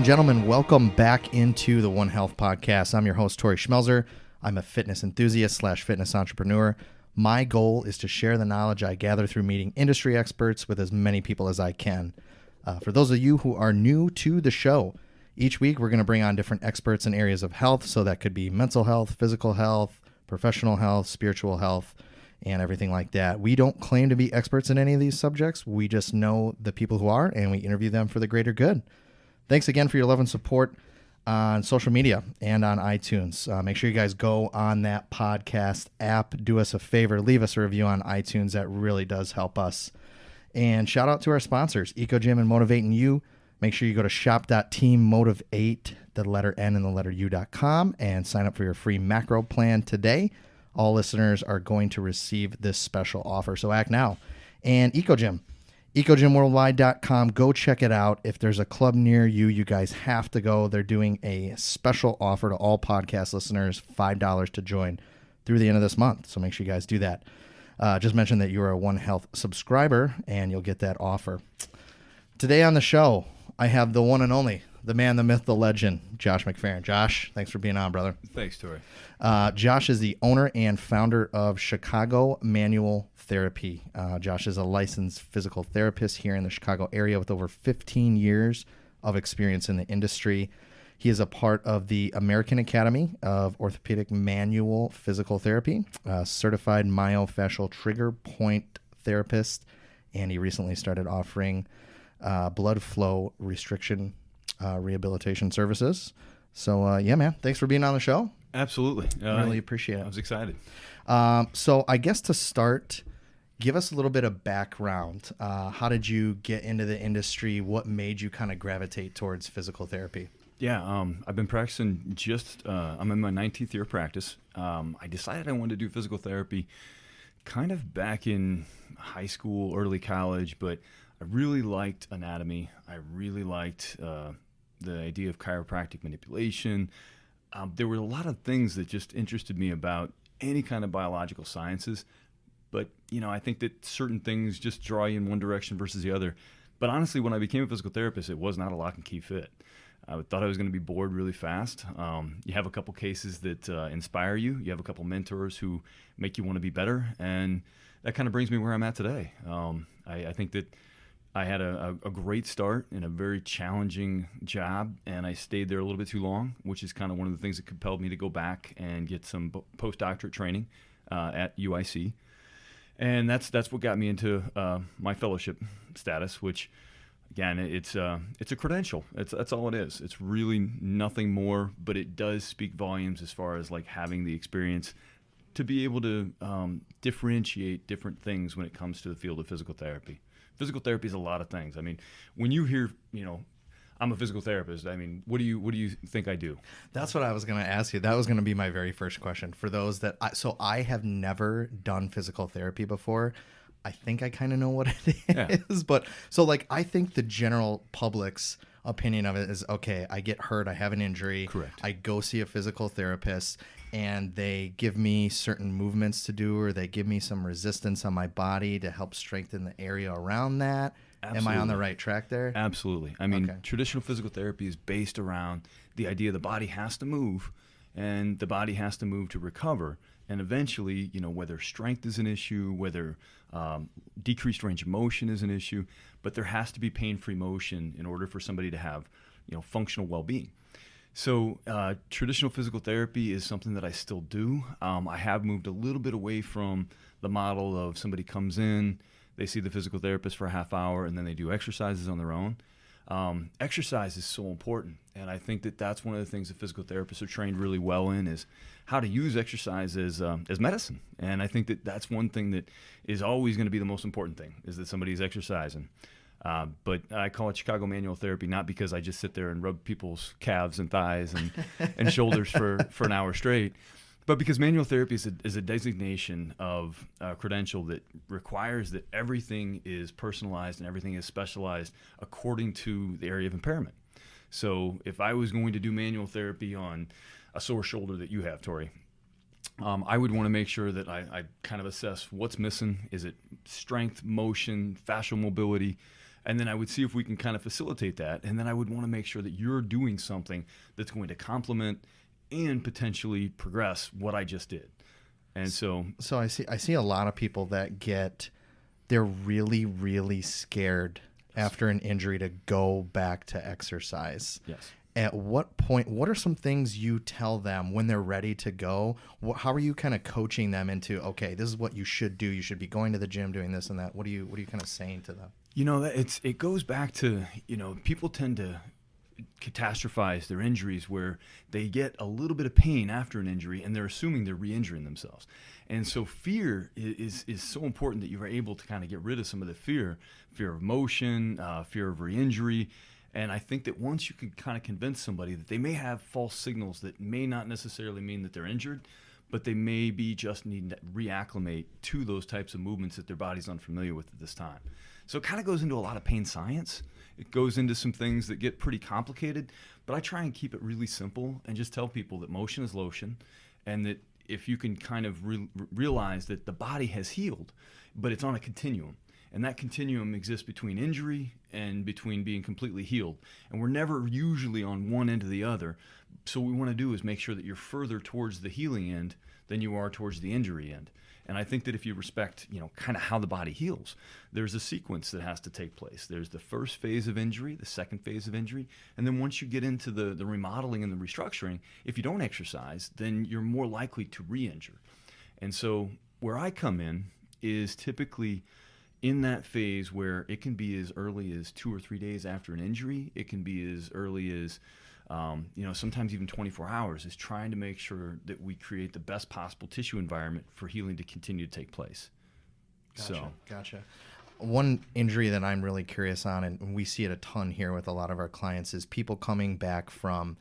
gentlemen, welcome back into the One Health Podcast. I'm your host, Tori Schmelzer. I'm a fitness enthusiast / fitness entrepreneur. My goal is to share the knowledge I gather through meeting industry experts with as many people as I can. For those of you who are new to the show, each week we're going to bring on different experts in areas of health. So that could be mental health, physical health, professional health, spiritual health, and everything like that. We don't claim to be experts in any of these subjects. We just know the people who are, and we interview them for the greater good. Thanks again for your love and support on social media and on iTunes. Make sure you guys go on that podcast app. Do us a favor. Leave us a review on iTunes. That really does help us. And shout out to our sponsors, EcoGym and Motivating You. Make sure you go to shop.teammotivate, the letter N and the letter U.com, and sign up for your free macro plan today. All listeners are going to receive this special offer. So act now. And EcoGym. EcoGymWorldwide.com. Go check it out. If there's a club near you, you guys have to go. They're doing a special offer to all podcast listeners, $5 to join through the end of this month. So make sure you guys do that. Just mention that you're a One Health subscriber, and you'll get that offer. Today on the show, I have the one and only, the man, the myth, the legend, Josh McFerrin. Josh, thanks for being on, brother. Thanks, Tori. Josh is the owner and founder of Chicago Manual Therapy. Josh is a licensed physical therapist here in the Chicago area with over 15 years of experience in the industry. He is a part of the American Academy of Orthopedic Manual Physical Therapy, certified myofascial trigger point therapist, and he recently started offering blood flow restriction rehabilitation services. So, yeah, man, thanks for being on the show. Absolutely. Really appreciate it. I was excited. So I guess to start, give us a little bit of background. How did you get into the industry? What made you kind of gravitate towards physical therapy? Yeah, I've been practicing I'm in my 19th year of practice. I decided I wanted to do physical therapy kind of back in high school, early college, but I really liked anatomy. I really liked the idea of chiropractic manipulation. There were a lot of things that just interested me about any kind of biological sciences. But, I think that certain things just draw you in one direction versus the other. But honestly, when I became a physical therapist, it was not a lock and key fit. I thought I was going to be bored really fast. You have a couple cases that inspire you. You have a couple mentors who make you want to be better. And that kind of brings me where I'm at today. I think that I had a great start in a very challenging job, and I stayed there a little bit too long, which is kind of one of the things that compelled me to go back and get some postdoctorate training at UIC. And that's what got me into my fellowship status, which, again, it's a credential. That's all it is. It's really nothing more, but it does speak volumes as far as like having the experience to be able to differentiate different things when it comes to the field of physical therapy. Physical therapy is a lot of things. I mean, when you hear, I'm a physical therapist, I mean, what do you think I do? That's what I was going to ask you. That was going to be my very first question. For those that, I have never done physical therapy before. I think I kind of know what it is. But so I think the general public's opinion of it is, okay, I get hurt, I have an injury. Correct. I go see a physical therapist, and they give me certain movements to do, or they give me some resistance on my body to help strengthen the area around that. Absolutely. Am I on the right track there? Absolutely. I mean, Traditional physical therapy is based around the idea the body has to move, and the body has to move to recover. And eventually, whether strength is an issue, whether decreased range of motion is an issue, but there has to be pain-free motion in order for somebody to have, functional well-being. So traditional physical therapy is something that I still do. I have moved a little bit away from the model of somebody comes in, they see the physical therapist for a half hour, and then they do exercises on their own. Exercise is so important, and I think that that's one of the things that physical therapists are trained really well in is how to use exercise as medicine. And I think that that's one thing that is always going to be the most important thing, is that somebody's exercising. But I call it Chicago Manual Therapy, not because I just sit there and rub people's calves and thighs and shoulders for an hour straight, but because manual therapy is a designation of a credential that requires that everything is personalized and everything is specialized according to the area of impairment. So if I was going to do manual therapy on a sore shoulder that you have, Tori, I would want to make sure that I kind of assess what's missing. Is it strength, motion, fascial mobility? And then I would see if we can kind of facilitate that. And then I would want to make sure that you're doing something that's going to complement and potentially progress what I just did. And so I see a lot of people that they're really, really scared after an injury to go back to exercise. Yes. At what point, what are some things you tell them when they're ready to go? How are you kind of coaching them into, okay, this is what you should do. You should be going to the gym, doing this and that. What are you kind of saying to them? It goes back to, people tend to catastrophize their injuries where they get a little bit of pain after an injury and they're assuming they're re-injuring themselves. And so fear is so important that you are able to kind of get rid of some of the fear of motion, fear of re-injury. And I think that once you can kind of convince somebody that they may have false signals that may not necessarily mean that they're injured, but they may be just needing to reacclimate to those types of movements that their body's unfamiliar with at this time. So it kind of goes into a lot of pain science. It goes into some things that get pretty complicated, but I try and keep it really simple and just tell people that motion is lotion, and that if you can kind of realize that the body has healed, but it's on a continuum. And that continuum exists between injury and between being completely healed. And we're never usually on one end or the other. So what we want to do is make sure that you're further towards the healing end than you are towards the injury end. And I think that if you respect, kind of how the body heals, there's a sequence that has to take place. There's the first phase of injury, the second phase of injury, and then once you get into the remodeling and the restructuring, if you don't exercise, then you're more likely to re-injure. And so where I come in is typically in that phase where it can be as early as 2 or 3 days after an injury. It can be as early as sometimes even 24 hours, is trying to make sure that we create the best possible tissue environment for healing to continue to take place. Gotcha. One injury that I'm really curious on, and we see it a ton here with a lot of our clients, is people coming back from,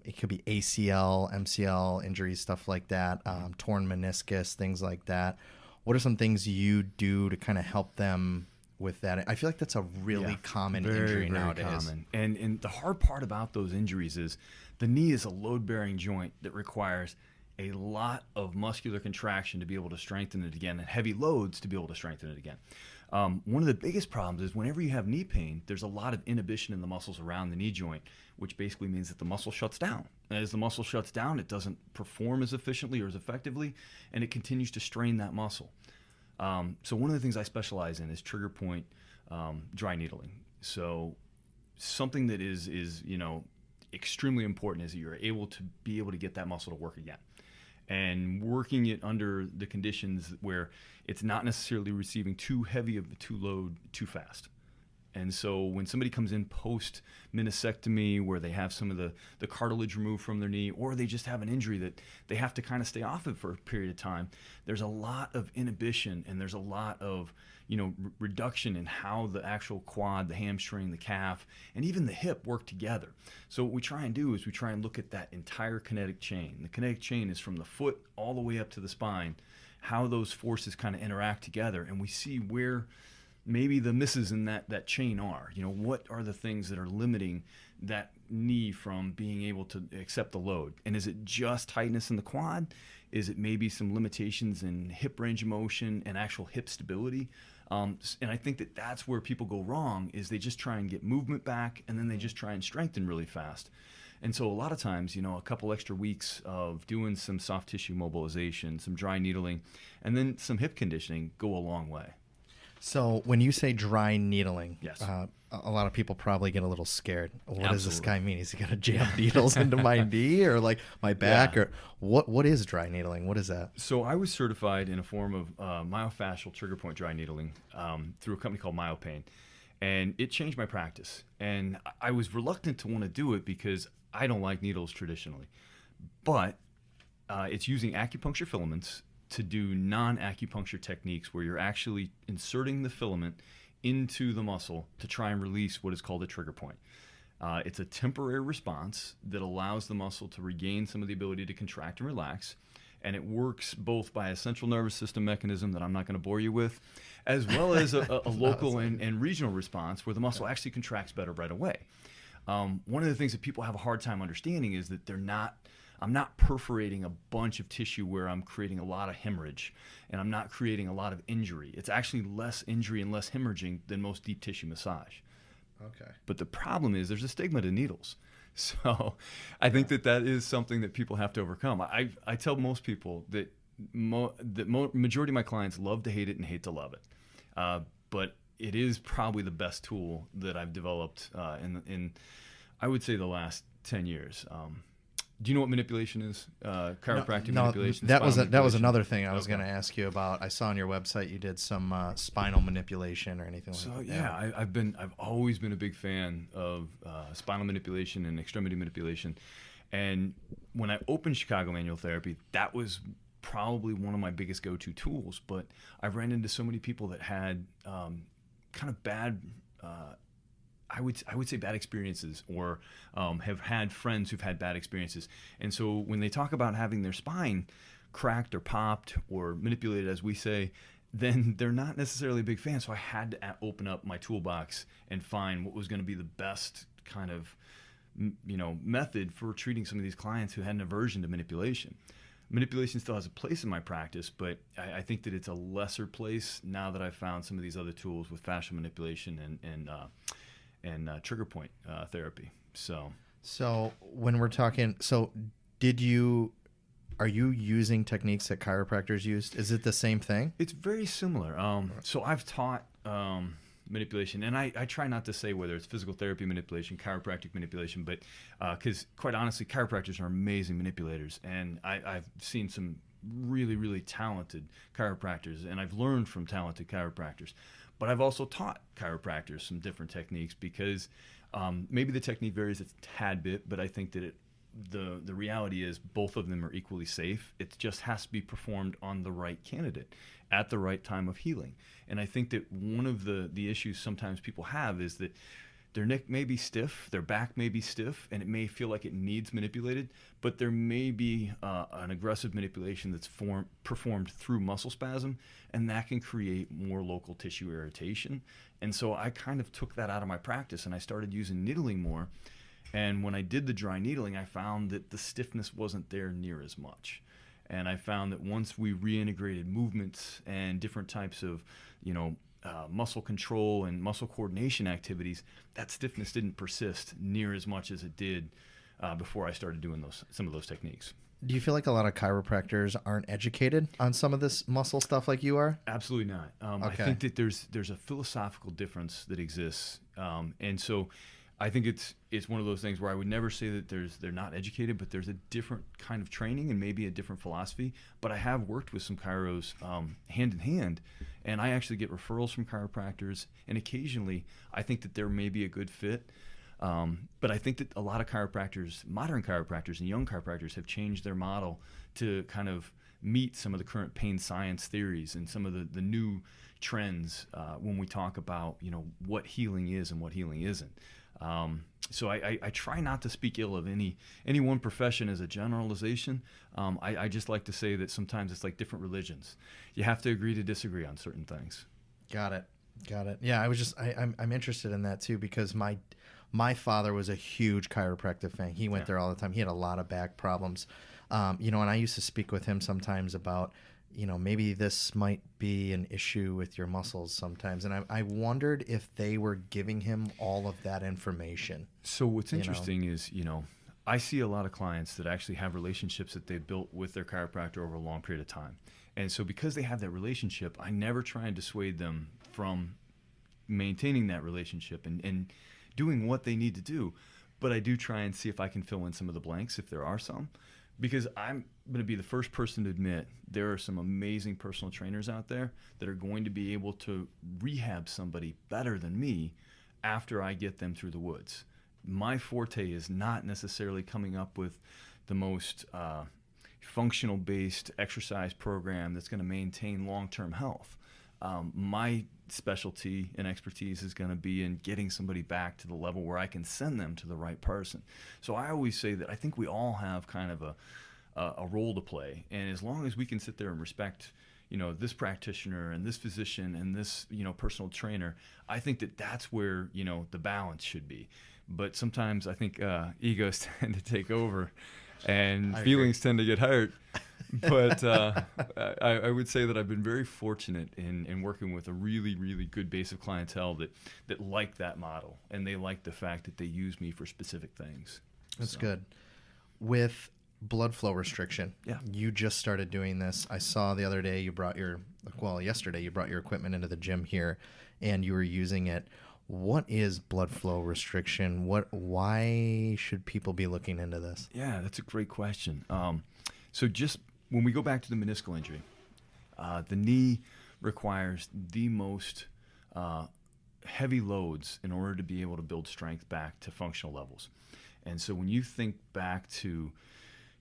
it could be ACL, MCL injuries, stuff like that, torn meniscus, things like that. What are some things you do to kind of help them with that? I feel like that's a really common injury nowadays. Common. And the hard part about those injuries is the knee is a load-bearing joint that requires a lot of muscular contraction to be able to strengthen it again, and heavy loads to be able to strengthen it again. One of the biggest problems is whenever you have knee pain, there's a lot of inhibition in the muscles around the knee joint, which basically means that the muscle shuts down. And as the muscle shuts down, it doesn't perform as efficiently or as effectively, and it continues to strain that muscle. So one of the things I specialize in is trigger point dry needling. So something that is extremely important is that you're able to get that muscle to work again. And working it under the conditions where it's not necessarily receiving too heavy of a load too fast. And so when somebody comes in post meniscectomy, where they have some of the cartilage removed from their knee, or they just have an injury that they have to kind of stay off of for a period of time, there's a lot of inhibition and there's a lot of reduction in how the actual quad, the hamstring, the calf, and even the hip work together. So what we try and do is we try and look at that entire kinetic chain. The kinetic chain is from the foot all the way up to the spine, how those forces kind of interact together, and we see where maybe the misses in that chain are. What are the things that are limiting that knee from being able to accept the load? And is it just tightness in the quad? Is it maybe some limitations in hip range of motion and actual hip stability? And I think that's where people go wrong, is they just try and get movement back, and then they just try and strengthen really fast. And so a lot of times, a couple extra weeks of doing some soft tissue mobilization, some dry needling, and then some hip conditioning go a long way. So when you say dry needling, yes. A lot of people probably get a little scared. What does this guy mean? Is he going to jam needles into my knee or like my back? Or what is dry needling? What is that? So I was certified in a form of myofascial trigger point dry needling through a company called MyoPain. And it changed my practice. And I was reluctant to want to do it because I don't like needles traditionally. But it's using acupuncture filaments to do non-acupuncture techniques where you're actually inserting the filament into the muscle to try and release what is called a trigger point. It's a temporary response that allows the muscle to regain some of the ability to contract and relax, and it works both by a central nervous system mechanism that I'm not going to bore you with, as well as a local and regional response where the muscle actually contracts better right away. One of the things that people have a hard time understanding is that they're not I'm not perforating a bunch of tissue where I'm creating a lot of hemorrhage, and I'm not creating a lot of injury. It's actually less injury and less hemorrhaging than most deep tissue massage. Okay. But the problem is there's a stigma to needles. So I think that is something that people have to overcome. I tell most people that majority of my clients love to hate it and hate to love it. But it is probably the best tool that I've developed in I would say the last 10 years. Do you know what manipulation is? Chiropractic manipulation? That was another thing I was going to ask you about. I saw on your website you did some spinal manipulation or anything like that. So yeah, I've always been a big fan of spinal manipulation and extremity manipulation. And when I opened Chicago Manual Therapy, that was probably one of my biggest go-to tools. But I ran into so many people that had kind of bad. I would say bad experiences, or have had friends who've had bad experiences. And so when they talk about having their spine cracked or popped or manipulated, as we say, then they're not necessarily a big fan. So I had to open up my toolbox and find what was going to be the best kind of method for treating some of these clients who had an aversion to manipulation. Manipulation still has a place in my practice, but I think that it's a lesser place now that I've found some of these other tools with fascial manipulation and trigger point therapy. So when we're talking, are you using techniques that chiropractors used? Is it the same thing? It's very similar. So I've taught manipulation, and I try not to say whether it's physical therapy manipulation, chiropractic manipulation, but because quite honestly, chiropractors are amazing manipulators, and I've seen some really, really talented chiropractors, and I've learned from talented chiropractors. But I've also taught chiropractors some different techniques because maybe the technique varies a tad bit, but I think that the reality is both of them are equally safe. It just has to be performed on the right candidate at the right time of healing. And I think that one of the issues sometimes people have is that their neck may be stiff, their back may be stiff, and it may feel like it needs manipulated, but there may be an aggressive manipulation that's performed through muscle spasm, and that can create more local tissue irritation. And so I kind of took that out of my practice, and I started using needling more. And when I did the dry needling, I found that the stiffness wasn't there near as much. And I found that once we reintegrated movements and different types of, muscle control and muscle coordination activities, that stiffness didn't persist near as much as it did before I started doing some of those techniques. Do you feel like a lot of chiropractors aren't educated on some of this muscle stuff like you are? Absolutely not. Okay. I think that there's a philosophical difference that exists, and so I think it's one of those things where I would never say that they're not educated, but there's a different kind of training and maybe a different philosophy. But I have worked with some chiros hand in hand, and I actually get referrals from chiropractors, and occasionally I think that there may be a good fit. But I think that a lot of chiropractors, modern chiropractors and young chiropractors, have changed their model to kind of meet some of the current pain science theories and some of the new trends when we talk about what healing is and what healing isn't. So I try not to speak ill of any one profession as a generalization. I just like to say that sometimes it's like different religions. You have to agree to disagree on certain things. Got it. Yeah, I'm interested in that too because my father was a huge chiropractic fan. He went there all the time. He had a lot of back problems. And I used to speak with him sometimes about, maybe this might be an issue with your muscles sometimes. And I wondered if they were giving him all of that information. So what's interesting is, I see a lot of clients that actually have relationships that they've built with their chiropractor over a long period of time. And so because they have that relationship, I never try and dissuade them from maintaining that relationship and doing what they need to do. But I do try and see if I can fill in some of the blanks if there are some. Because I'm going to be the first person to admit there are some amazing personal trainers out there that are going to be able to rehab somebody better than me after I get them through the woods. My forte is not necessarily coming up with the most functional-based exercise program that's going to maintain long-term health. My specialty and expertise is going to be in getting somebody back to the level where I can send them to the right person. So I always say that I think we all have kind of a role to play, and as long as we can sit there and respect, this practitioner and this physician and this, personal trainer, I think that that's where, the balance should be. But sometimes I think egos tend to take over. and feelings tend to get hurt. But I would say that I've been very fortunate in working with a really, really good base of clientele that like that model, and they like the fact that they use me for specific things. That's good. With blood flow restriction, you just started doing this. I saw the other day yesterday you brought your equipment into the gym here, and you were using it. What is blood flow restriction? Why should people be looking into this? Yeah, that's a great question. So just when we go back to the meniscal injury, the knee requires the most heavy loads in order to be able to build strength back to functional levels. And so when you think back to,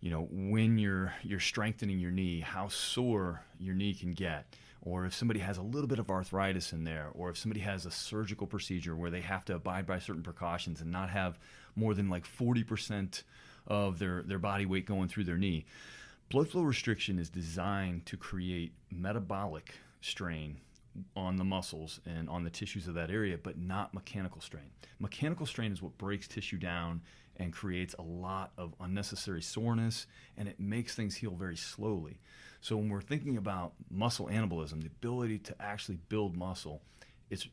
when you're strengthening your knee, how sore your knee can get, or if somebody has a little bit of arthritis in there, or if somebody has a surgical procedure where they have to abide by certain precautions and not have more than like 40% of their body weight going through their knee. Blood flow restriction is designed to create metabolic strain on the muscles and on the tissues of that area, but not mechanical strain. Mechanical strain is what breaks tissue down and creates a lot of unnecessary soreness, and it makes things heal very slowly. So when we're thinking about muscle anabolism, the ability to actually build muscle, it's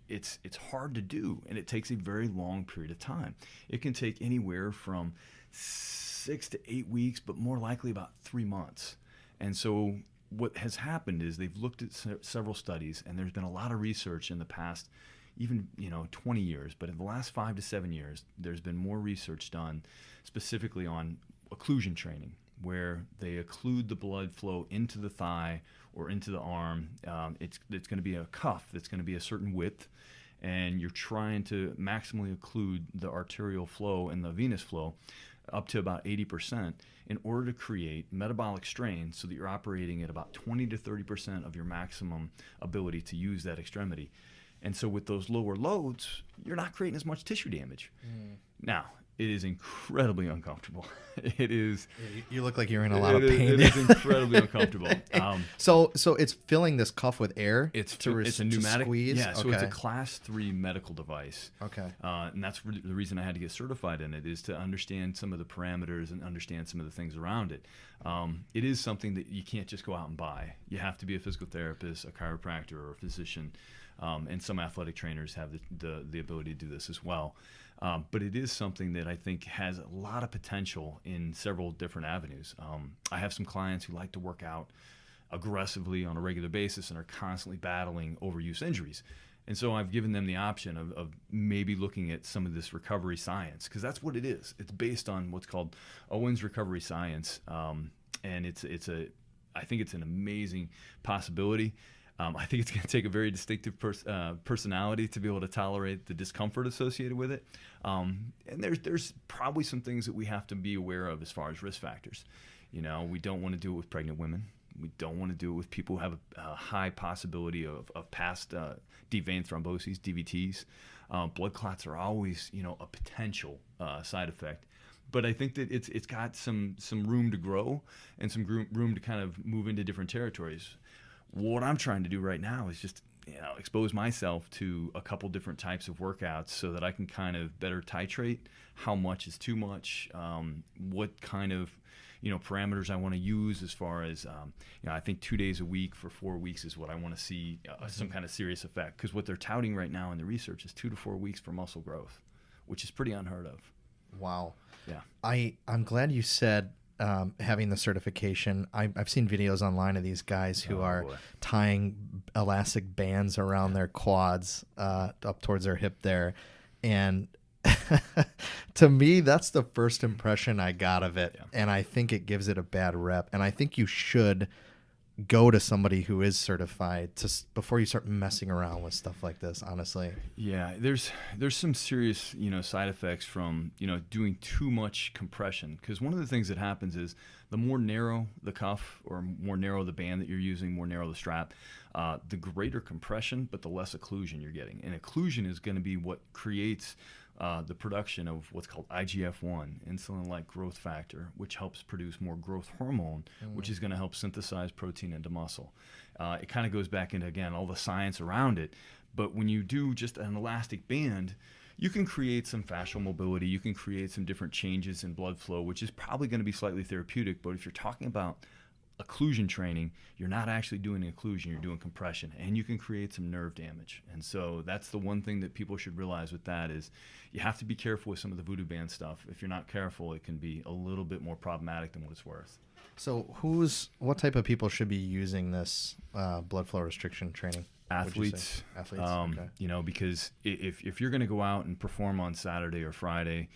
hard to do, and it takes a very long period of time. It can take anywhere from 6 to 8 weeks, but more likely about 3 months. And so what has happened is they've looked at several studies, and there's been a lot of research in the past, even 20 years, but in the last 5 to 7 years, there's been more research done specifically on occlusion training, where they occlude the blood flow into the thigh or into the arm. It's going to be a cuff that's going to be a certain width, and you're trying to maximally occlude the arterial flow and the venous flow up to about 80% in order to create metabolic strain so that you're operating at about 20 to 30% of your maximum ability to use that extremity. And so with those lower loads, you're not creating as much tissue damage. Now, it is incredibly uncomfortable. It is. You look like you're in a lot of pain. It is incredibly uncomfortable. So it's filling this cuff with air. It's a pneumatic squeeze. Yeah, so it's a Class 3 medical device. Okay. And that's the reason I had to get certified in it, is to understand some of the parameters and understand some of the things around it. It is something that you can't just go out and buy. You have to be a physical therapist, a chiropractor, or a physician. And some athletic trainers have the ability to do this as well. But it is something that I think has a lot of potential in several different avenues. I have some clients who like to work out aggressively on a regular basis and are constantly battling overuse injuries. And so I've given them the option of maybe looking at some of this recovery science, because that's what it is. It's based on what's called Owen's recovery science. And I think it's an amazing possibility. I think it's going to take a very distinctive personality to be able to tolerate the discomfort associated with it. And there's probably some things that we have to be aware of as far as risk factors. We don't want to do it with pregnant women. We don't want to do it with people who have a high possibility of past deep vein thromboses, DVTs. Blood clots are always, a potential side effect. But I think that it's got some room to grow and some room to kind of move into different territories. What I'm trying to do right now is just expose myself to a couple different types of workouts so that I can kind of better titrate how much is too much, what kind of parameters I want to use as far as I think 2 days a week for 4 weeks is what I want to see some kind of serious effect, because what they're touting right now in the research is 2 to 4 weeks for muscle growth, which is pretty unheard of. Wow. Yeah. I'm glad you said having the certification. I've seen videos online of these guys who are tying elastic bands around their quads up towards their hip there. And to me, that's the first impression I got of it. Yeah. And I think it gives it a bad rep. And I think you should go to somebody who is certified before you start messing around with stuff like this, honestly. Yeah, there's some serious side effects from doing too much compression, because one of the things that happens is the more narrow the cuff or more narrow the band that you're using, more narrow the strap, the greater compression, but the less occlusion you're getting. And occlusion is going to be what creates the production of what's called IGF-1, insulin-like growth factor, which helps produce more growth hormone, which is going to help synthesize protein into muscle. It kind of goes back into, again, all the science around it. But when you do just an elastic band, You can create some fascial mobility. You can create some different changes in blood flow, which is probably going to be slightly therapeutic. But if you're talking about occlusion training, you're not actually doing occlusion, you're doing compression, and you can create some nerve damage. And so that's the one thing that people should realize with that is you have to be careful with some of the voodoo band stuff. If you're not careful, it can be a little bit more problematic than what it's worth. So what type of people should be using this blood flow restriction training? Athletes. Okay. You know, because if you're going to go out and perform on Saturday or Friday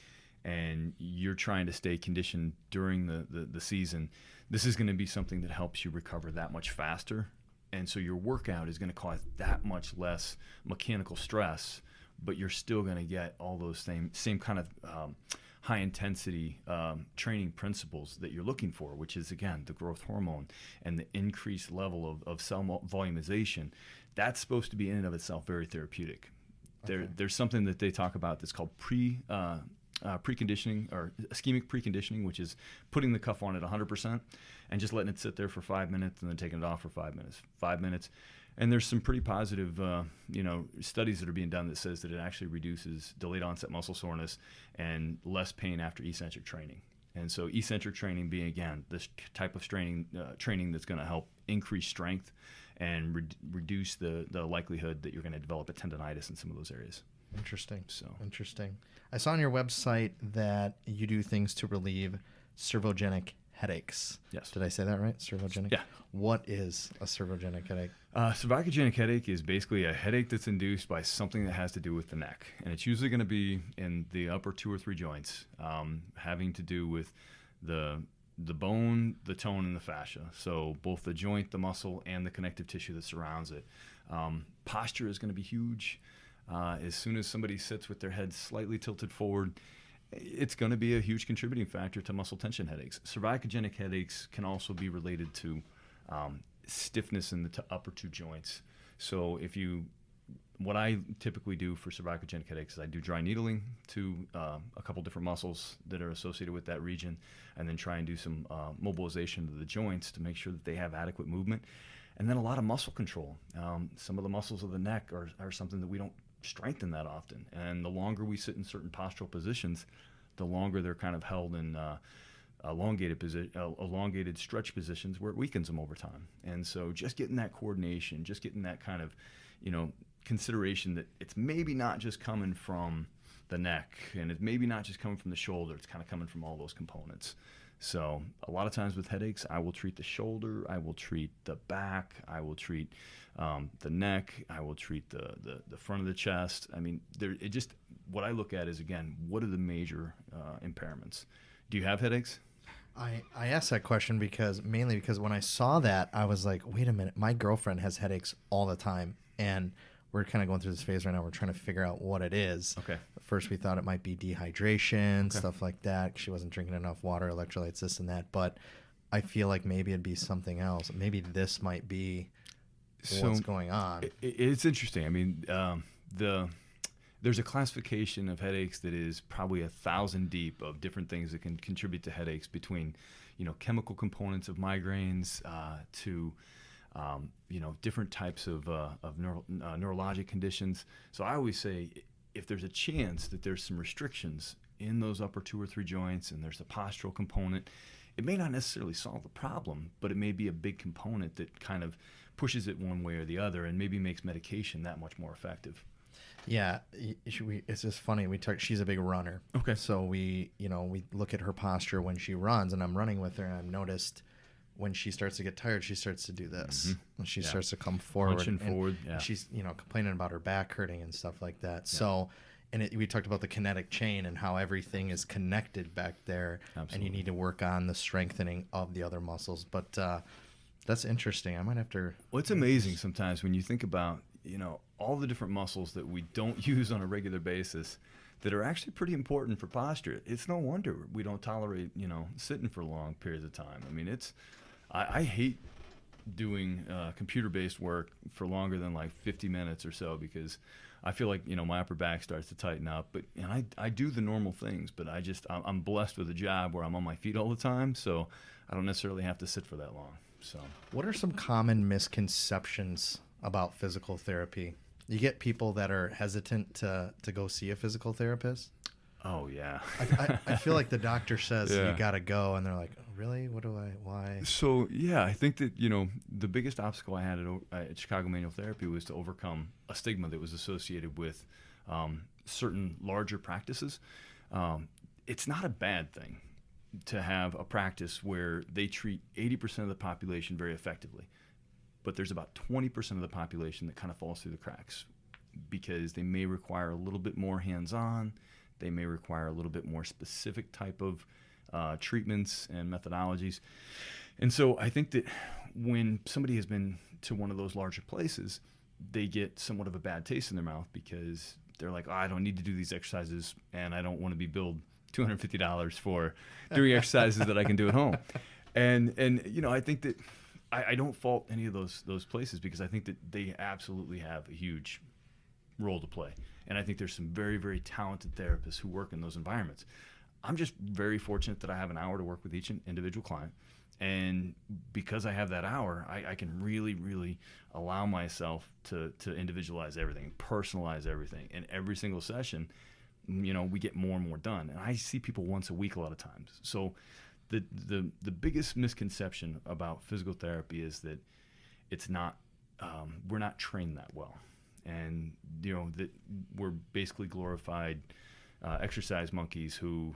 and you're trying to stay conditioned during the season, this is going to be something that helps you recover that much faster. And so your workout is going to cause that much less mechanical stress, but you're still going to get all those same kind of high intensity training principles that you're looking for, which is, again, the growth hormone and the increased level of cell volumization. That's supposed to be in and of itself very therapeutic. Okay. There's something that they talk about that's called preconditioning or ischemic preconditioning, which is putting the cuff on at 100% and just letting it sit there for 5 minutes and then taking it off for 5 minutes. 5 minutes. And there's some pretty positive, studies that are being done that says that it actually reduces delayed onset muscle soreness and less pain after eccentric training. And so eccentric training being, again, this type of training that's going to help increase strength and reduce the likelihood that you're going to develop a tendonitis in some of those areas. Interesting. Interesting. I saw on your website that you do things to relieve servogenic headaches. Yes. Did I say that right? Servogenic? Yeah. What is a servogenic headache? Cervicogenic headache is basically a headache that's induced by something that has to do with the neck. And it's usually going to be in the upper 2 or 3 joints, having to do with the bone, the tone, and the fascia. So both the joint, the muscle, and the connective tissue that surrounds it. Posture is going to be huge. As soon as somebody sits with their head slightly tilted forward, it's going to be a huge contributing factor to muscle tension headaches. Cervicogenic headaches can also be related to stiffness in the upper 2 joints. So what I typically do for cervicogenic headaches is I do dry needling to a couple different muscles that are associated with that region, and then try and do some mobilization of the joints to make sure that they have adequate movement. And then a lot of muscle control. Some of the muscles of the neck are something that we don't strengthen that often. And the longer we sit in certain postural positions, the longer they're kind of held in elongated stretch positions where it weakens them over time. And so just getting that coordination, just getting that kind of, consideration that it's maybe not just coming from the neck and it's maybe not just coming from the shoulder, it's kind of coming from all those components. So a lot of times with headaches, I will treat the shoulder, I will treat the back, I will treat the neck, I will treat the front of the chest. I mean, what I look at is, again, what are the major impairments? Do you have headaches? I asked that question mainly because when I saw that, I was like, wait a minute, my girlfriend has headaches all the time. And we're kind of going through this phase right now. We're trying to figure out what it is. Okay. At first, we thought it might be dehydration, stuff like that. She wasn't drinking enough water, electrolytes, this and that. But I feel like maybe it'd be something else. Maybe this might be what's going on. It's interesting. I mean, there's a classification of headaches that is probably 1,000 deep of different things that can contribute to headaches, between, chemical components of migraines to different types of neurologic conditions. So I always say, if there's a chance that there's some restrictions in those upper 2 or 3 joints and there's a postural component, it may not necessarily solve the problem, but it may be a big component that kind of pushes it one way or the other and maybe makes medication that much more effective. Yeah, it's just funny. She's a big runner. Okay. So we look at her posture when she runs, and I'm running with her, and I've noticed when she starts to get tired, she starts to do this. Mm-hmm. When she starts to come forward. Punching forward, yeah. She's, complaining about her back hurting and stuff like that. Yeah. So, we talked about the kinetic chain and how everything is connected back there. Absolutely. And you need to work on the strengthening of the other muscles. But that's interesting. I might have to... Well, it's amazing sometimes when you think about, all the different muscles that we don't use on a regular basis that are actually pretty important for posture. It's no wonder we don't tolerate, sitting for long periods of time. I mean, I hate doing computer-based work for longer than like 50 minutes or so, because I feel like, my upper back starts to tighten up. And I do the normal things, but I'm blessed with a job where I'm on my feet all the time, so I don't necessarily have to sit for that long. So, what are some common misconceptions about physical therapy You get people that are hesitant to go see a physical therapist. Oh yeah. I feel like the doctor says Yeah. you got to go, and they're like, oh, really? Why? So yeah, I think that the biggest obstacle I had at Chicago Manual Therapy was to overcome a stigma that was associated with certain larger practices. It's not a bad thing to have a practice where they treat 80% of the population very effectively, but there's about 20% of the population that kind of falls through the cracks because they may require a little bit more hands-on. They may require a little bit more specific type of treatments and methodologies. And so I think that when somebody has been to one of those larger places, they get somewhat of a bad taste in their mouth because they're like, oh, I don't need to do these exercises, and I don't want to be billed $250 for doing exercises that I can do at home. And I think that I don't fault any of those places because I think that they absolutely have a huge role to play. And I think there's some very, very talented therapists who work in those environments. I'm just very fortunate that I have an hour to work with each individual client. And because I have that hour, I can really, really allow myself to individualize everything, personalize everything. And every single session, we get more and more done. And I see people once a week a lot of times. So the biggest misconception about physical therapy is that it's not, we're not trained that well. And, that we're basically glorified exercise monkeys who,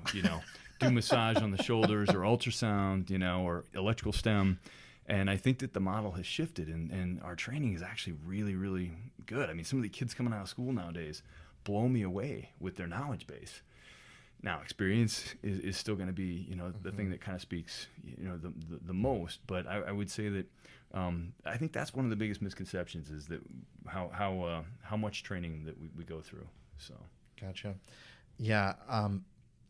do massage on the shoulders or ultrasound, or electrical stem. And I think that the model has shifted and our training is actually really, really good. I mean, some of the kids coming out of school nowadays blow me away with their knowledge base. Now, experience is still going to be, the thing that kind of speaks, the most. But I would say that I think that's one of the biggest misconceptions is that how much training that we go through. So, gotcha. Yeah,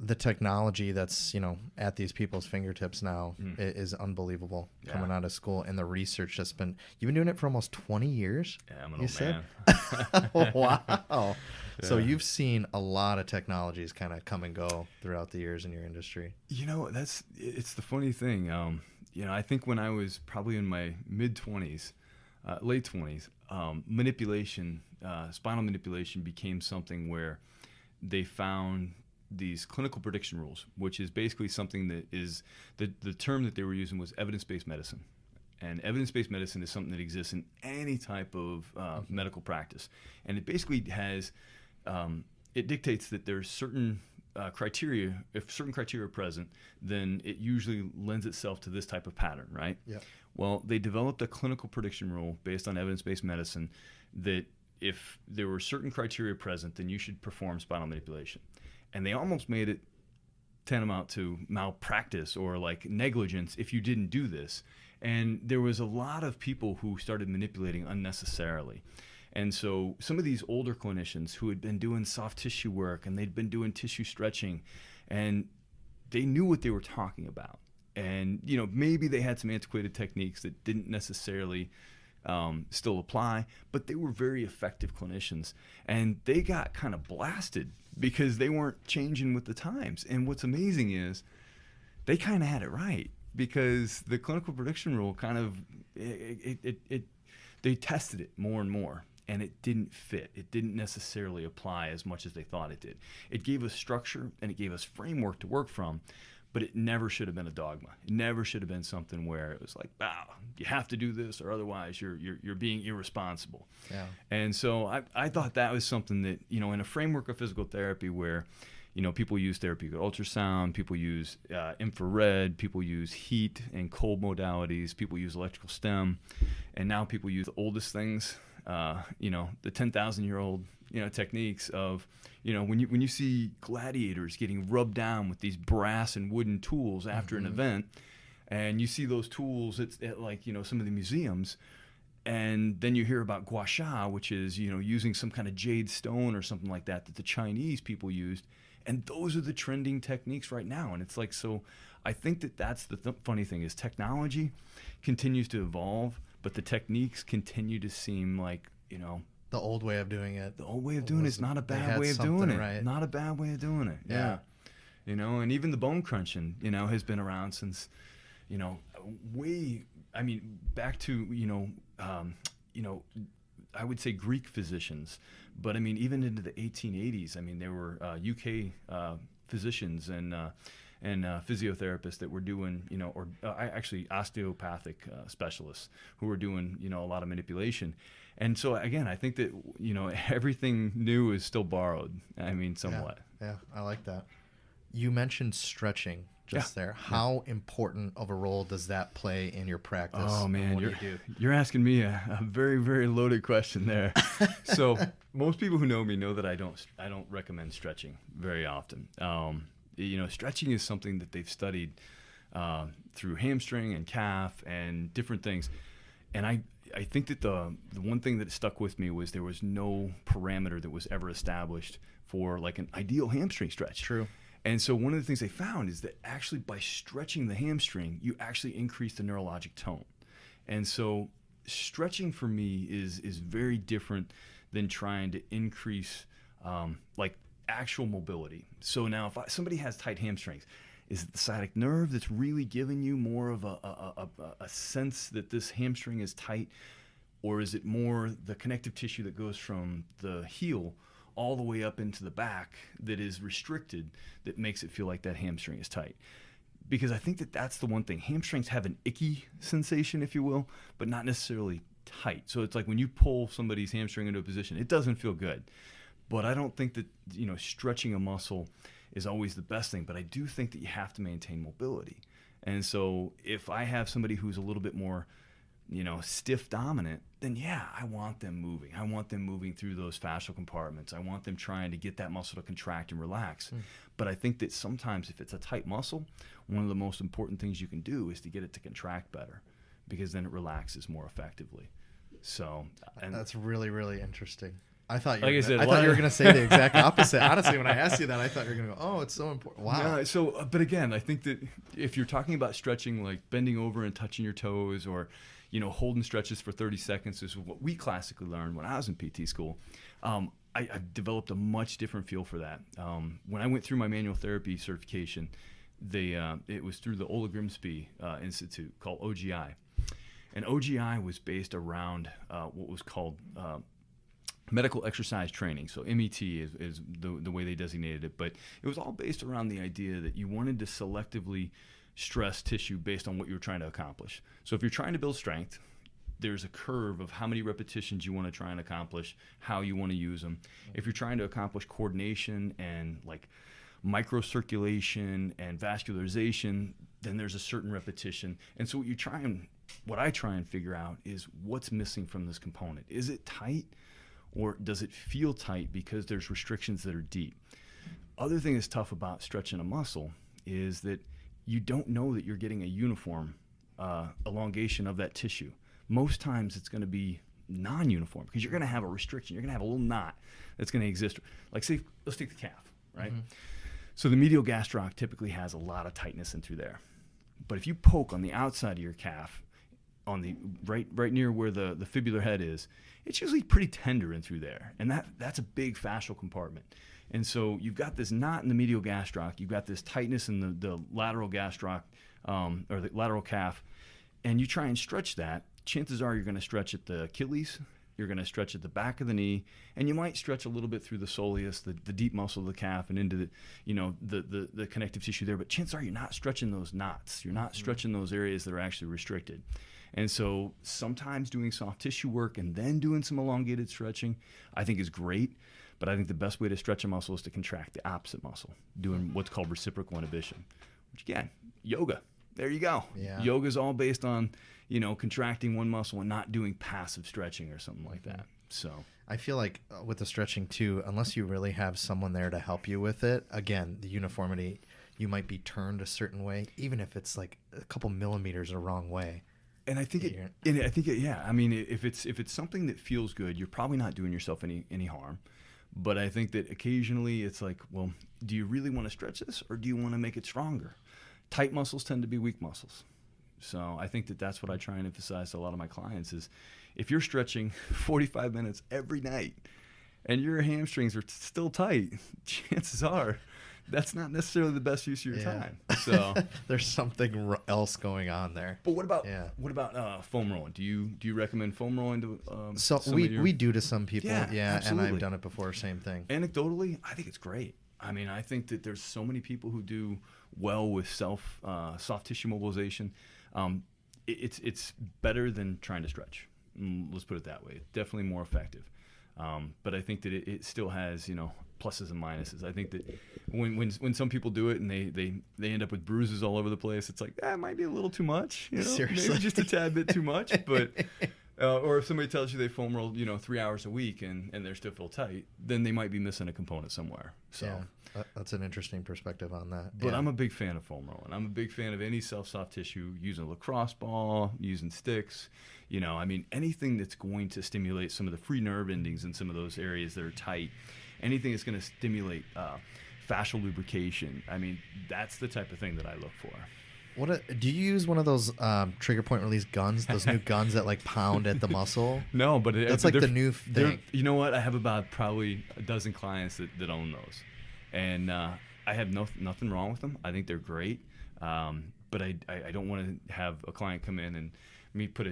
the technology that's at these people's fingertips now is unbelievable. Yeah. Coming out of school, and the research that's been you've been doing it for almost 20 years. Yeah, I'm an old Wow. man. Yeah. So you've seen a lot of technologies kind of come and go throughout the years in your industry. It's the funny thing. I think when I was probably in my mid-20s, late 20s, spinal manipulation became something where they found these clinical prediction rules, which is basically something that is the term that they were using was evidence-based medicine. And evidence-based medicine is something that exists in any type of medical practice. And it basically has, it dictates that there's certain criteria. If certain criteria are present, then it usually lends itself to this type of pattern, right? Yeah. Well, they developed a clinical prediction rule based on evidence-based medicine that if there were certain criteria present, then you should perform spinal manipulation. And they almost made it tantamount to malpractice or like negligence if you didn't do this. And there was a lot of people who started manipulating unnecessarily. And so some of these older clinicians who had been doing soft tissue work and they'd been doing tissue stretching, and they knew what they were talking about. And, maybe they had some antiquated techniques that didn't necessarily still apply, but they were very effective clinicians. And they got kind of blasted because they weren't changing with the times. And what's amazing is they kind of had it right, because the clinical prediction rule kind of, they tested it more and more. And it didn't fit. It didn't necessarily apply as much as they thought it did. It gave us structure and it gave us framework to work from, but it never should have been a dogma. It never should have been something where it was like, wow, you have to do this or otherwise you're being irresponsible. Yeah. And so I thought that was something that, in a framework of physical therapy where, people use therapeutic ultrasound, people use infrared, people use heat and cold modalities, people use electrical stem, and now people use the oldest things, the 10,000-year-old, techniques of, when you see gladiators getting rubbed down with these brass and wooden tools after an event, and you see those tools at like, some of the museums, and then you hear about gua sha, which is, using some kind of jade stone or something like that the Chinese people used. And those are the trending techniques right now. And it's like, so I think that that's the funny thing is technology continues to evolve, but the techniques continue to seem like, The old way of doing it. The old way of doing it is not a bad way of doing it. Right. Not a bad way of doing it. Yeah. And even the bone crunching, has been around since, back to, I would say Greek physicians, but I mean, even into the 1880s, I mean, there were UK physicians and physiotherapists that were doing, or actually osteopathic specialists who were doing, a lot of manipulation. And so, again, I think that, everything new is still borrowed. I mean, somewhat. Yeah, I like that. You mentioned stretching just there. How important of a role does that play in your practice? Oh, man, what do you do? You're asking me a very, very loaded question there. So most people who know me know that I don't recommend stretching very often. Stretching is something that they've studied through hamstring and calf and different things. And I think that the one thing that stuck with me was there was no parameter that was ever established for like an ideal hamstring stretch. True. And so one of the things they found is that actually by stretching the hamstring, you actually increase the neurologic tone. And so stretching for me is very different than trying to increase like actual mobility. So now if somebody has tight hamstrings, is it the sciatic nerve that's really giving you more of a sense that this hamstring is tight? Or is it more the connective tissue that goes from the heel all the way up into the back that is restricted that makes it feel like that hamstring is tight? Because I think that that's the one thing. Hamstrings have an icky sensation, if you will, but not necessarily tight. So it's like when you pull somebody's hamstring into a position, it doesn't feel good. But I don't think that, stretching a muscle is always the best thing. But I do think that you have to maintain mobility. And so if I have somebody who's a little bit more, stiff dominant, then yeah, I want them moving. I want them moving through those fascial compartments. I want them trying to get that muscle to contract and relax. But I think that sometimes if it's a tight muscle, one of the most important things you can do is to get it to contract better, because then it relaxes more effectively. So that's really, really interesting. I thought you like were going to say the exact opposite. Honestly, when I asked you that, I thought you were going to go, "Oh, it's so important." Wow. Yeah, so, but again, I think that if you're talking about stretching, like bending over and touching your toes, or holding stretches for 30 seconds, is what we classically learned when I was in PT school. I developed a much different feel for that. When I went through my manual therapy certification, it was through the Ola Grimsby Institute called OGI, and OGI was based around what was called medical exercise training. So MET is the way they designated it, but it was all based around the idea that you wanted to selectively stress tissue based on what you were trying to accomplish. So if you're trying to build strength, there's a curve of how many repetitions you want to try and accomplish, how you want to use them. If you're trying to accomplish coordination and like microcirculation and vascularization, then there's a certain repetition. And so what I try and figure out is what's missing from this component. Is it tight, or does it feel tight because there's restrictions that are deep? Other thing that's tough about stretching a muscle is that you don't know that you're getting a uniform elongation of that tissue. Most times it's going to be non-uniform because you're going to have a restriction. You're going to have a little knot that's going to exist. Like, say, let's take the calf, right? Mm-hmm. So the medial gastroc typically has a lot of tightness in through there. But if you poke on the outside of your calf, on the right near where the fibular head is, it's usually pretty tender in through there. And that's a big fascial compartment. And so you've got this knot in the medial gastroc, you've got this tightness in the lateral gastroc, or the lateral calf, and you try and stretch that, chances are you're going to stretch at the Achilles, you're going to stretch at the back of the knee, and you might stretch a little bit through the soleus, the deep muscle of the calf, and into the connective tissue there. But chances are you're not stretching those knots. You're not stretching those areas that are actually restricted. And so sometimes doing soft tissue work and then doing some elongated stretching, I think is great. But I think the best way to stretch a muscle is to contract the opposite muscle, doing what's called reciprocal inhibition, which again, yoga. There you go. Yeah. Yoga is all based on, contracting one muscle and not doing passive stretching or something like that. So I feel like with the stretching too, unless you really have someone there to help you with it, again, the uniformity, you might be turned a certain way, even if it's like a couple millimeters the wrong way. And I think yeah. I mean, if it's something that feels good, you're probably not doing yourself any harm. But I think that occasionally it's like, well, do you really want to stretch this, or do you want to make it stronger? Tight muscles tend to be weak muscles. So I think that that's what I try and emphasize to a lot of my clients is if you're stretching 45 minutes every night and your hamstrings are still tight, chances are that's not necessarily the best use of your time. So there's something else going on there. But what about foam rolling? Do you recommend foam rolling to so we do to some people, absolutely. And I've done it before, same thing. Anecdotally, I think it's great. I mean, I think that there's so many people who do well with soft tissue mobilization. It's better than trying to stretch. Let's put it that way. Definitely more effective. But I think that it still has, pluses and minuses. I think that when some people do it and they end up with bruises all over the place, it's like, that might be a little too much. Seriously. Maybe just a tad bit too much. But or if somebody tells you they foam roll, 3 hours a week and they're still feel tight, then they might be missing a component somewhere. So that's an interesting perspective on that. But I'm a big fan of foam rolling. I'm a big fan of any soft tissue, using a lacrosse ball, using sticks. Anything that's going to stimulate some of the free nerve endings in some of those areas that are tight. Anything that's going to stimulate fascial lubrication. That's the type of thing that I look for. Do you use one of those trigger point release guns? Those new guns that like pound at the muscle? No, but that's like the new thing. You know what? I have about probably a dozen clients that own those, and I have nothing wrong with them. I think they're great, but I don't want to have a client come in and me put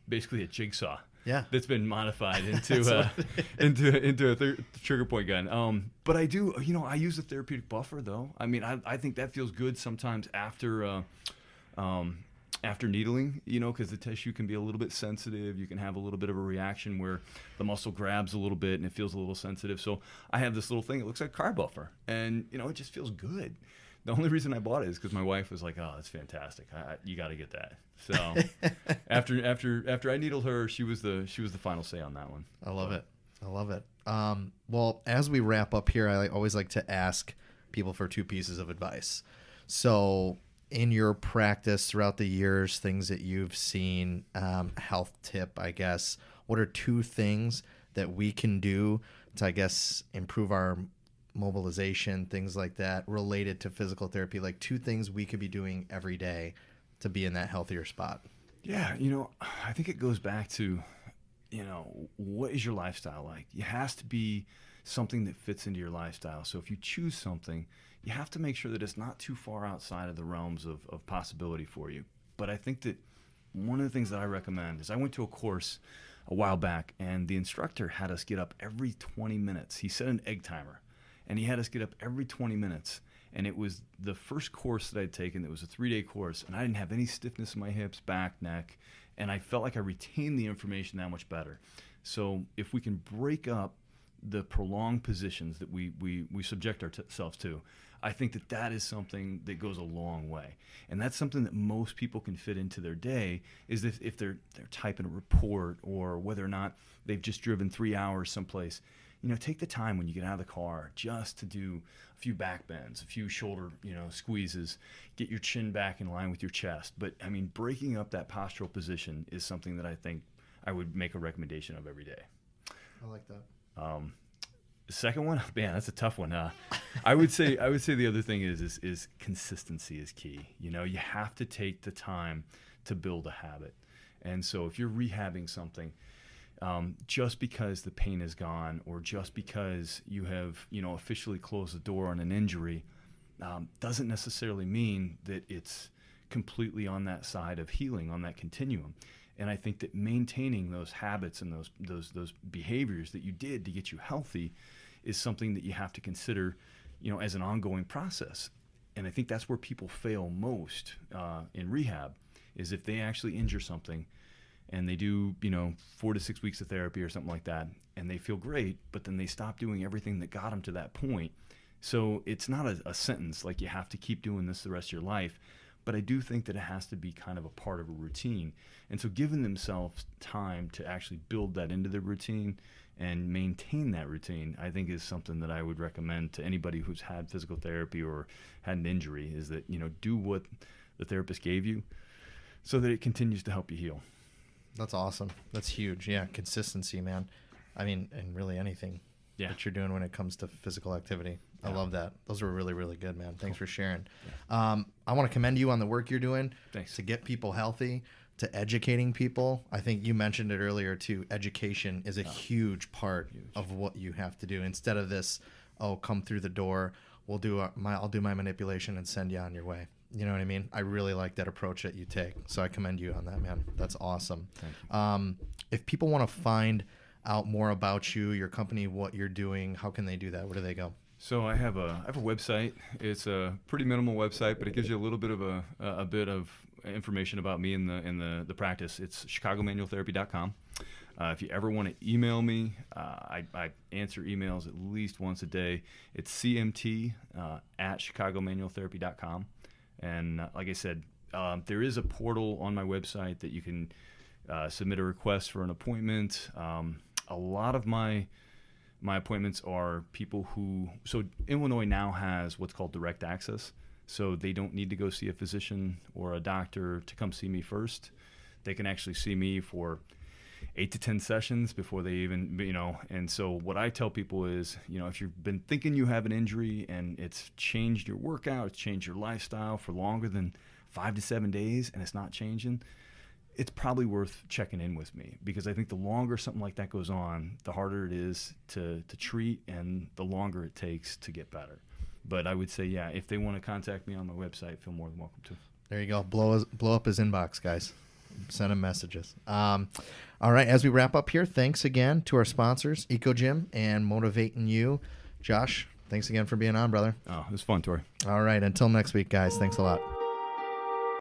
basically a jigsaw. Yeah. That's been modified into into a trigger point gun. But I do, I use a therapeutic buffer though. I think that feels good sometimes after needling, because the tissue can be a little bit sensitive. You can have a little bit of a reaction where the muscle grabs a little bit and it feels a little sensitive. So I have this little thing. It looks like a car buffer, and it just feels good. The only reason I bought it is because my wife was like, "Oh, that's fantastic! You got to get that." So after I needled her, she was the final say on that one. I love it. Well, as we wrap up here, I always like to ask people for 2 pieces of advice. So, in your practice throughout the years, things that you've seen, health tip, I guess. What are 2 things that we can do to, I guess, improve our mobilization, things like that, related to physical therapy, like 2 things we could be doing every day to be in that healthier spot? Yeah, I think it goes back to, what is your lifestyle like? It has to be something that fits into your lifestyle. So if you choose something, you have to make sure that it's not too far outside of the realms of possibility for you. But I think that one of the things that I recommend is I went to a course a while back, and the instructor had us get up every 20 minutes. He set an egg timer. And he had us get up every 20 minutes. And it was the first course that I'd taken. It was a 3-day course. And I didn't have any stiffness in my hips, back, neck. And I felt like I retained the information that much better. So if we can break up the prolonged positions that we subject ourselves to, I think that is something that goes a long way. And that's something that most people can fit into their day, is if they're typing a report, or whether or not they've just driven 3 hours someplace. Take the time when you get out of the car just to do a few back bends, a few shoulder, squeezes, get your chin back in line with your chest. But breaking up that postural position is something that I think I would make a recommendation of every day. I like that. The second one, man, that's a tough one. I would say the other thing is consistency is key. You have to take the time to build a habit. And so if you're rehabbing something, just because the pain is gone, or just because you have, officially closed the door on an injury, doesn't necessarily mean that it's completely on that side of healing, on that continuum. And I think that maintaining those habits and those behaviors that you did to get you healthy is something that you have to consider, as an ongoing process. And I think that's where people fail most in rehab, is if they actually injure something and they do, 4 to 6 weeks of therapy or something like that, and they feel great, but then they stop doing everything that got them to that point. So it's not a sentence like you have to keep doing this the rest of your life, but I do think that it has to be kind of a part of a routine. And so giving themselves time to actually build that into their routine and maintain that routine, I think is something that I would recommend to anybody who's had physical therapy or had an injury, is that, do what the therapist gave you so that it continues to help you heal. That's awesome. That's huge. Yeah, consistency, man. And really anything that you're doing when it comes to physical activity. I love that. Those were really, really good, man. Thanks for sharing. I want to commend you on the work you're doing. Thanks. To get people healthy, to educating people. I think you mentioned it earlier too. Education is a huge part of what you have to do. Instead of this, oh, come through the door. I'll do my manipulation and send you on your way. You know what I mean? I really like that approach that you take. So I commend you on that, man. That's awesome. Thank you. If people want to find out more about you, your company, what you're doing, how can they do that? Where do they go? So I have a website. It's a pretty minimal website, but it gives you a little bit of a bit of information about me in the practice. It's chicagomanualtherapy.com. If you ever want to email me, I answer emails at least once a day. It's cmt at chicagomanualtherapy.com. And like I said, there is a portal on my website that you can submit a request for an appointment. A lot of my appointments are people so Illinois now has what's called direct access. So they don't need to go see a physician or a doctor to come see me first. They can actually see me for 8 to 10 sessions before they even, and so what I tell people is, if you've been thinking you have an injury and it's changed your workout, it's changed your lifestyle for longer than 5 to 7 days and it's not changing, it's probably worth checking in with me, because I think the longer something like that goes on, the harder it is to treat and the longer it takes to get better. But I would say, yeah, if they want to contact me on my website, feel more than welcome to. There you go. Blow up his inbox, guys. Send him messages. All right, as we wrap up here, thanks again to our sponsors, EcoGym and Motivating You. Josh, thanks again for being on, brother. Oh, it was fun, Tori. All right, until next week, guys. Thanks a lot.